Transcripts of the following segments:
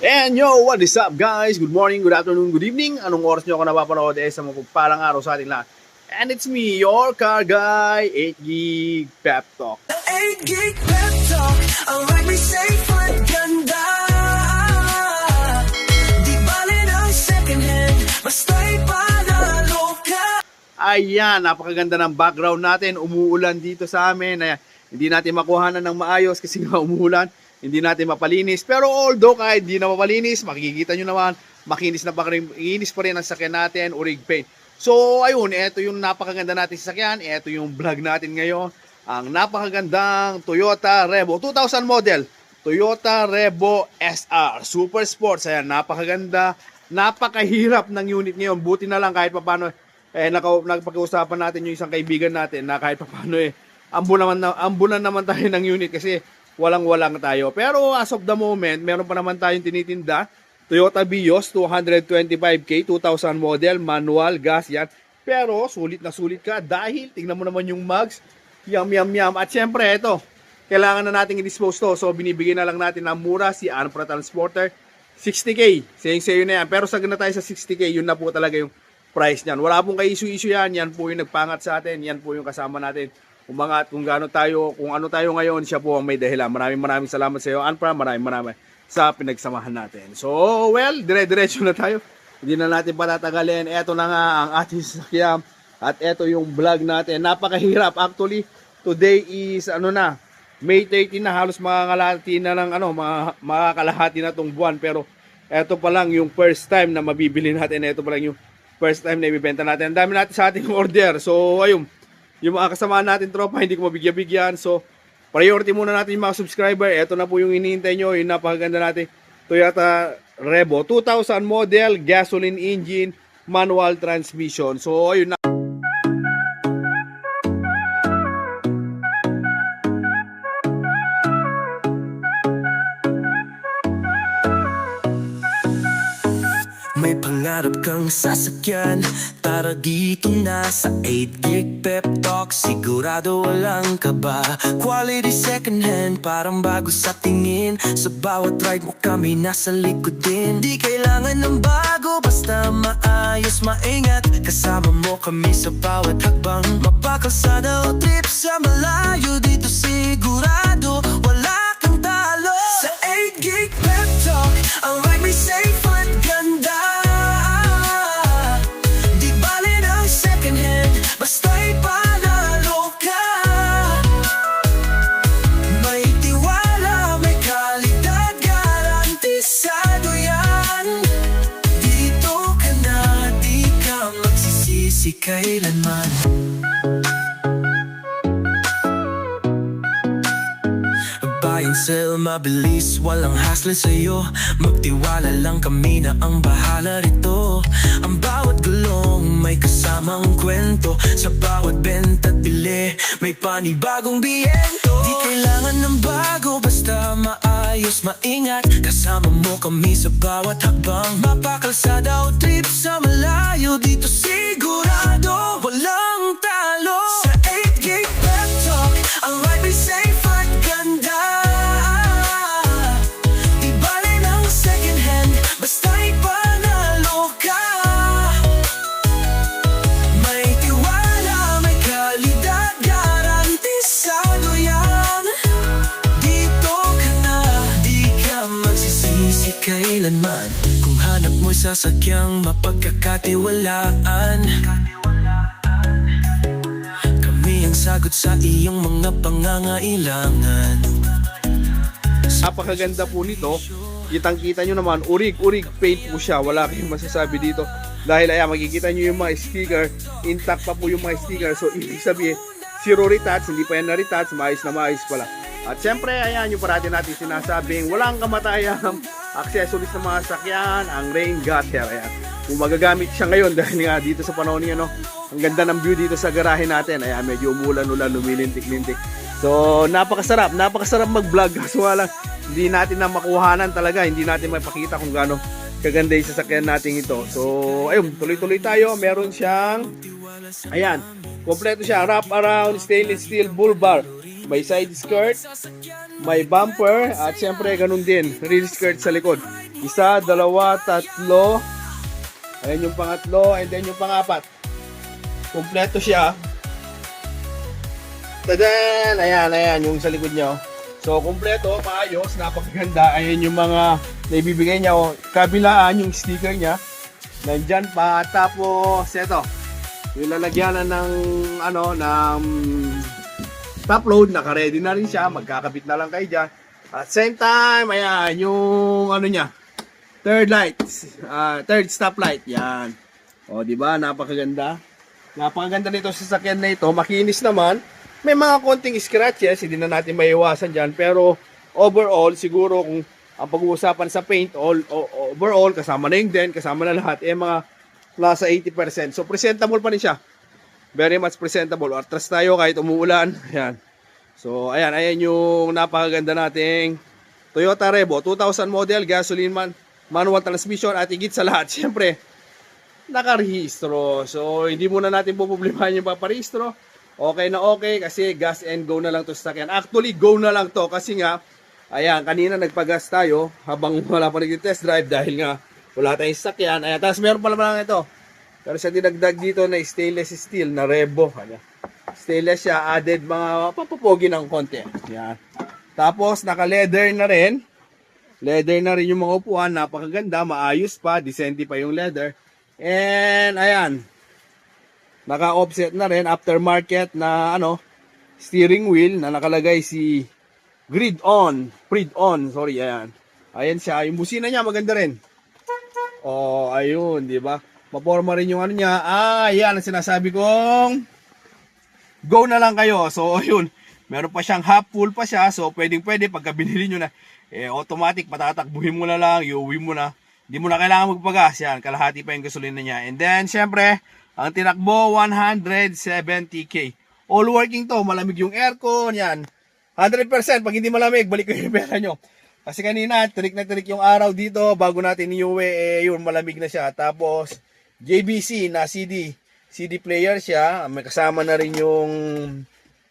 And yo, what is up guys? Good morning, good afternoon, good evening. Anong oras nyo ako napapanood sa mapagpalang araw sa ating lahat? And it's me, your car guy, 8 Gig Pep Talk. 8 gig pep talk, ang ride may safe at ganda. Di bale ng second hand, basta'y panalo ka. Ayan, napakaganda ng background natin. Umuulan dito sa amin. Ayan, hindi natin makuhanan ng maayos kasi nga umuulan. Hindi natin mapalinis. Pero although kahit hindi na mapalinis, makikita nyo naman, makinis pa rin ang sakyan natin, urig paint. So ayun, ito yung napakaganda natin sa sakyan. Ito yung vlog natin ngayon. Ang napakagandang Toyota Revo 2000 model. Toyota Revo SR Super Sports. Ayan, napakaganda. Napakahirap ng unit ngayon. Buti na lang kahit papano nagpag-uusapan natin yung isang kaibigan natin na kahit papano ambunan naman tayo ng unit kasi walang tayo. Pero as of the moment, meron pa naman tayong tinitinda. Toyota Vios 225k 2000 model, manual, gas yan. Pero sulit na sulit ka dahil tingnan mo naman yung mugs. Yum. At syempre ito, kailangan na natin i-dispose to. So binibigyan na lang natin ng mura si Anpra Transporter. 60k, saying na yan. Pero sag na tayo sa 60k, yun na po talaga yung price niyan. Wala pong ka-issue yan. Yan po yung nagpangat sa atin. Yan po yung kasama natin. Umangat kung gaano tayo, kung ano tayo ngayon, siya po ang may dahilan. Maraming salamat sa iyo, Anpra. Maraming sa pinagsamahan natin. So, well, dire-diretso na tayo. Hindi na natin patatagalin. Ito na nga ang ating sasakyan. At ito yung vlog natin. Napakahirap. Actually, today is May 13 na. Halos makakalahati na lang, makakalahati na tong buwan. Pero ito pa lang yung first time na mabibili natin. Ito pa lang yung first time na ibibenta natin. Ang dami natin sa ating order. So, ayun. Yung mga kasama natin tropa, hindi ko mabigyan-bigyan. So, priority muna natin yung mga subscriber. Ito na po yung hinihintay nyo. Yung napakaganda natin Toyota Revo 2000 model, gasoline engine, manual transmission. So, ayun na. May pangarap kang sasakyan, tara dito na sa 8 gig pep talk. Sigurado walang kaba, quality second hand, parang bago sa tingin. Sa bawat ride mo kami nasa likod din. Di kailangan ng bago, basta maayos, maingat. Kasama mo kami sa bawat hakbang. Mapakalsada o trip sa malayo, dito sigurado wala kang talo. Sa 8 gig pep talk, ang ride may safe at ganda. Basta'y panalo ka. May tiwala, may kalidad, garantisado yan. Dito ka na, di ka magsisisi kailanman. Buy and sell, mabilis, walang hassle sa'yo. Magtiwala lang kami na ang bahala rito. Ang bawat gulong may kasamang kwento. Sa bawat benta at bili, may panibagong biyento. Di kailangan ng bago, basta maayos, maingat. Kasama mo kami sa bawat hakbang. Mapakalsada o trip sa malayo, dito sigurado walang talo. Sa 8 gig pep talk, ang ride may safe at ganda. Di bale ng second hand, basta'y panalo ka. May tiwala, may kalidad, garantisado yan. Dito ka na, di ka magsisisi kailanman. Kung hanap mo'y sasakyang mapagkakatiwalaan, kami ang sagot sa iyong mga pangangailangan. Napakaganda po nito. Kitang-kita nyo naman, urig paint po siya. Wala kayong masasabi dito. Dahil ayan, makikita nyo yung mga sticker. Intact pa po yung mga sticker. So, ibig sabihin, zero retouch. Hindi pa yan na-retouch. Maayos na maayos pala. At syempre, ayan yung parati natin sinasabing walang kamatayang accessories ng mga sakyan. Ang rain gutter. Ayan. Kung magagamit siya ngayon dahil nga dito sa panahon niya, ang ganda ng view dito sa garahe natin. Ayan, medyo umulan-ulan, lumilintik-lintik. So, napakasarap mag-vlog. Kaso nga lang, hindi natin na makuhanan talaga. Hindi natin mapakita kung gaano kaganda yung sasakyan natin ito. So, ayun, tuloy-tuloy tayo. Meron siyang, ayan, kompleto siya. Wrap around, stainless steel bull bar. may side skirt, may bumper, at syempre ganun din, rear skirt sa likod. Isa, dalawa, tatlo. Ayan yung pangatlo, and then yung pangapat. Kompleto siya. Tadan! Ayan, yung sa likod niya. So, kompleto, maayos, napakaganda. Ayan yung mga naibibigay niya. Kabilaan yung sticker niya. Nandyan pa. Tapos, eto. Yung lalagyanan ng, ng top load. Naka-ready na rin siya. Magkakabit na lang kayo dyan. At same time, ayan, yung niya. Third stoplight. Yan. O, di ba? Napakaganda. Napakaganda nito sa sasakyan na ito. Makinis naman. May mga konting scratches, hindi na natin maiwasan dyan. Pero overall, siguro kung ang pag-uusapan sa paint, overall, kasama na yung dent, kasama na lahat, mga nasa 80%. So, presentable pa rin siya. Very much presentable. Atras tayo kahit umuulan. Ayan. So, ayan yung napakaganda nating Toyota Revo. 2000 model, gasoline manual transmission, at higit sa lahat, siyempre, nakarehistro. So, hindi muna natin pupublimahan yung paparehistro. Okay na okay kasi gas and go na lang to sa sakyan. Actually, go na lang to kasi nga, ayan, kanina nagpagas tayo habang wala pa nag-test drive dahil nga wala tayong sakyan. Ayan, tapos meron pa lang ito. Pero siya dinagdag dito na stainless steel na Revo. Ayan. Stainless siya, added mga papapogi ng konti. Ayan. Tapos, naka-leather na rin. Leather na rin yung mga upuan. Napakaganda, maayos pa, decente pa yung leather. And, ayan. Naka-offset na rin, aftermarket na steering wheel na nakalagay si Grid On, sorry, ayan. Ayan siya, yung busina niya maganda rin. Oh, ayun, di ba? Maporma rin yung niya. Ayan ang sinasabi kong go na lang kayo. So, ayun, meron pa siyang half full pa siya. So, pwede pagka binili nyo na, automatic, patatakbuhin mo na lang, iuwi mo na. Hindi mo na kailangan magpagas. Yan, kalahati pa yung gasolina niya. And then, syempre, ang tinakbo, 170k. All working to. Malamig yung aircon. Yan. 100%. Pag hindi malamig, balik ko yung pera nyo. Kasi kanina, tirik na tirik yung araw dito. Bago natin iuwi, yun, malamig na siya. Tapos, JBC na CD player siya. May kasama na rin yung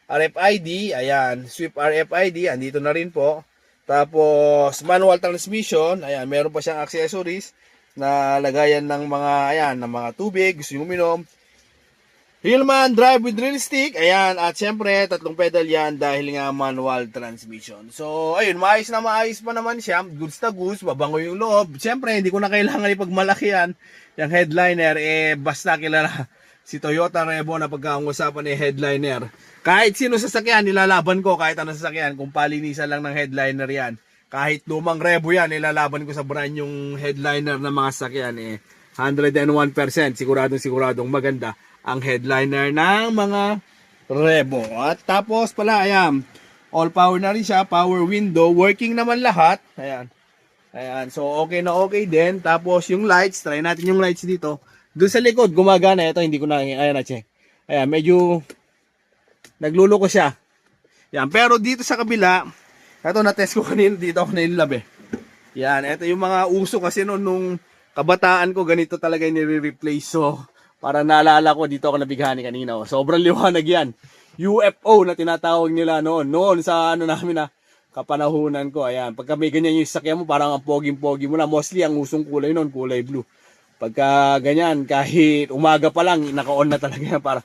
RFID. Ayan. Swift RFID. Andito na rin po. Tapos, manual transmission. Ayan. Meron pa siyang accessories na lagayan ng mga ng mga tubig, gusto nyo uminom. Hillman drive with drill stick, ayan, at syempre tatlong pedal yan dahil nga manual transmission. So ayun, maayos pa naman siya, goods na goods, mabango yung loob. Syempre hindi ko na kailangan ipagmalaki yan, yung headliner, basta kilala si Toyota Revo na pagkausapan ni headliner. Kahit sino sasakyan, nilalaban ko kahit ano sasakyan, kung palinisan lang ng headliner yan. Kahit lumang Revo yan, nilalaban ko sa brand yung headliner ng mga sasakyan. 101% siguradong maganda ang headliner ng mga Revo. At tapos pala, ayan, all power na rin siya, power window, working naman lahat. Ayan, so okay na okay din. Tapos yung lights, try natin yung lights dito. Doon sa likod, gumagana. Ito, hindi ko na, ayan na check. Ayan, medyo nagluloko siya. Ayan, pero dito sa kabila, ito, na-test ko kanina, dito ako nailabi. Yan, ito yung mga uso kasi nung kabataan ko, ganito talaga yung nire-replace. So, para naalala ko, dito ako nabighani kanina. Sobrang liwanag yan. UFO na tinatawag nila noon sa namin na kapanahunan ko. Ayan, pagka may ganyan yung sasakyan mo, parang ang poging-pogi mo na. Mostly, ang usong kulay noon, kulay blue. Pagka ganyan, kahit umaga pa lang, naka-on na talaga yan para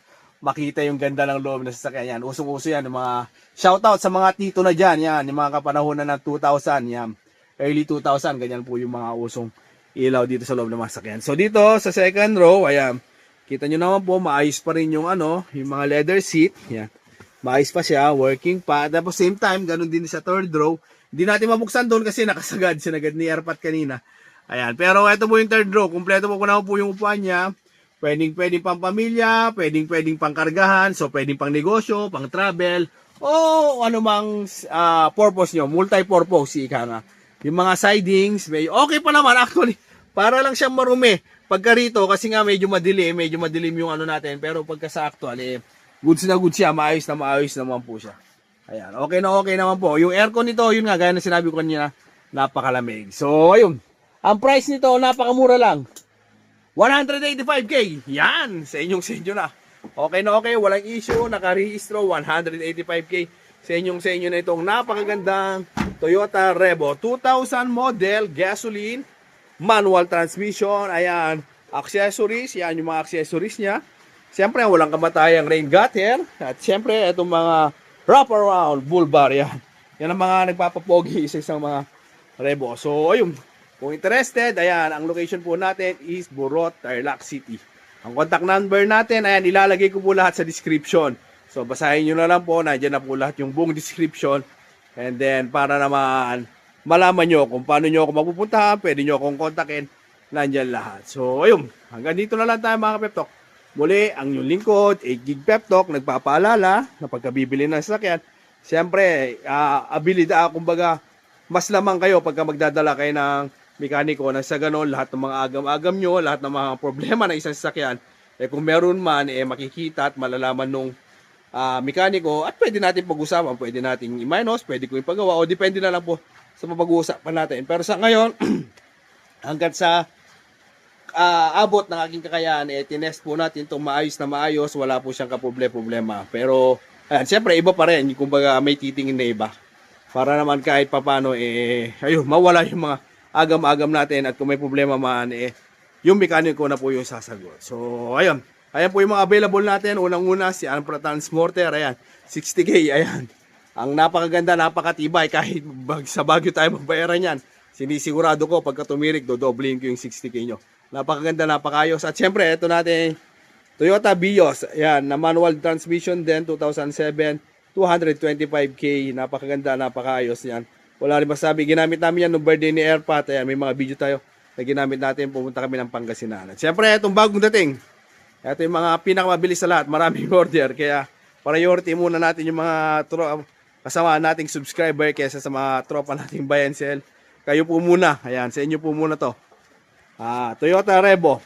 makita yung ganda ng loob na sasakyan. Yan, usong-uso yan. Yung mga shoutout sa mga tito na dyan. Yan, yung mga kapanahonan ng 2000. Yan, early 2000. Ganyan po yung mga usong ilaw dito sa loob ng mga sasakyan. So dito sa second row, ayan, kita nyo naman po, maayos pa rin yung yung mga leather seat. Yan, maayos pa siya, working pa. Tapos same time, ganun din sa third row. Hindi natin mabuksan doon kasi sinagad ni Airpat kanina. Ayan, pero ito po yung third row. Kumpleto po po yung upuan niya. Pwedeng pang pamilya, pwedeng pang kargahan, so pwedeng pang negosyo, pang travel, o anumang purpose nyo, multi-purpose, ika nga. Yung mga sidings, okay pa naman actually, para lang siyang marumi. Pagka rito, kasi nga medyo madilim yung natin, pero pagka sa actual, goods na goods siya, maayos naman po siya. Ayan, okay naman po. Yung aircon nito, yun nga, gaya na sinabi ko kanina, napakalamig. So, ayun, ang price nito, napakamura lang. 185k. Yan, sa inyo na. Okay na okay, walang issue, nakarehistro, 185k. sa inyo na itong napakagandang Toyota Revo 2000 model, gasoline, manual transmission. Ayan, accessories, yan yung mga accessories niya. Siyempre, walang kamatayang rain gutter. At siyempre, itong mga wraparound bull bar, yan. Yan ang mga nagpapapogi sa isang mga Revo. So, ayun, kung interested, ayan, ang location po natin is Burot, Tarlac City. Ang contact number natin, ayan, ilalagay ko po lahat sa description. So, basahin nyo na lang po, nandiyan na po lahat yung buong description. And then, para naman malaman nyo kung paano nyo ako mapupuntahan, pwede nyo akong kontakin, nandiyan lahat. So, ayun, hanggang dito na lang tayo mga Pep Talk. Muli, ang yung lingkod, 8GB Pep Talk, nagpapaalala na pagkabibili ng sasakyan, siyempre, abilidad, kumbaga, mas lamang kayo pagka magdadala kayo ng mekaniko na sa ganon, lahat ng mga agam-agam nyo, lahat ng mga problema ng isang sasakyan, kung meron man, makikita at malalaman nung mekaniko at pwede natin pag-usapan, pwede natin i-minus, pwede ko ipagawa o depende na lang po sa mapag-uusapan natin. Pero sa ngayon, hanggat sa abot ng aking kakayahan, tinest po natin itong maayos na maayos, wala po siyang kaproblema. Pero, ayan, siyempre iba pa rin, kumbaga may titingin na iba. Para naman kahit papano, ayun, mawala yung mga agam-agam natin at kung may problema man, yung mekaniko na po yung sasagot. So, ayun. Ayan po yung mga available natin. Unang-una, si Ampra Transporter. Ayan, 60K. Ayan. Ang napakaganda, napakatibay. Kahit sa Baguio tayo magbayaran yan. Sinisigurado ko, pagka tumirik, dodoblihin ko yung 60K nyo. Napakaganda, napakayos. At syempre, ito natin, Toyota Vios. Ayan, na manual transmission din, 2007, 225K. Napakaganda, napakayos yan. Wala rin masabi. Ginamit namin yan nung birthday ni Airpat. Ayan, may mga video tayo na ginamit natin. Pumunta kami ng Pangasinan. At syempre, itong bagong dating. Ito yung mga pinakamabilis sa lahat. Maraming order. Kaya priority muna natin yung mga kasama nating subscriber kaysa sa mga tropa nating buy and sell. Kayo po muna. Ayan, sa inyo po muna to. Toyota Revo.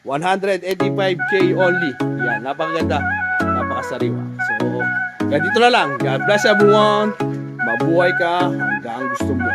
185K only. Yan, napakaganda. Napakasariwa. So, ganito na lang. God bless everyone. Mabuhay ka hanggang gusto mo.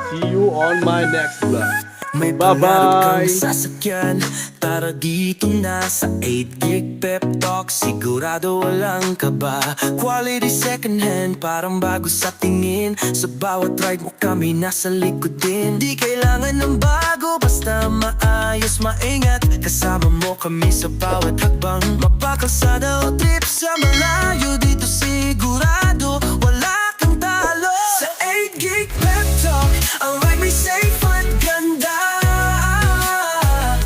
See you on my next vlog. May pangarap kang sasakyan, tara dito na sa 8GB Pep Talk. Sigurado walang kaba, quality second hand, parang bago sa tingin. Sa bawat ride mo kami nasa likod din. Di kailangan ng bago, basta maayos, maingat. Kasama mo kami sa bawat hakbang, mapakalsada o trip sa malayo. Dito sigurado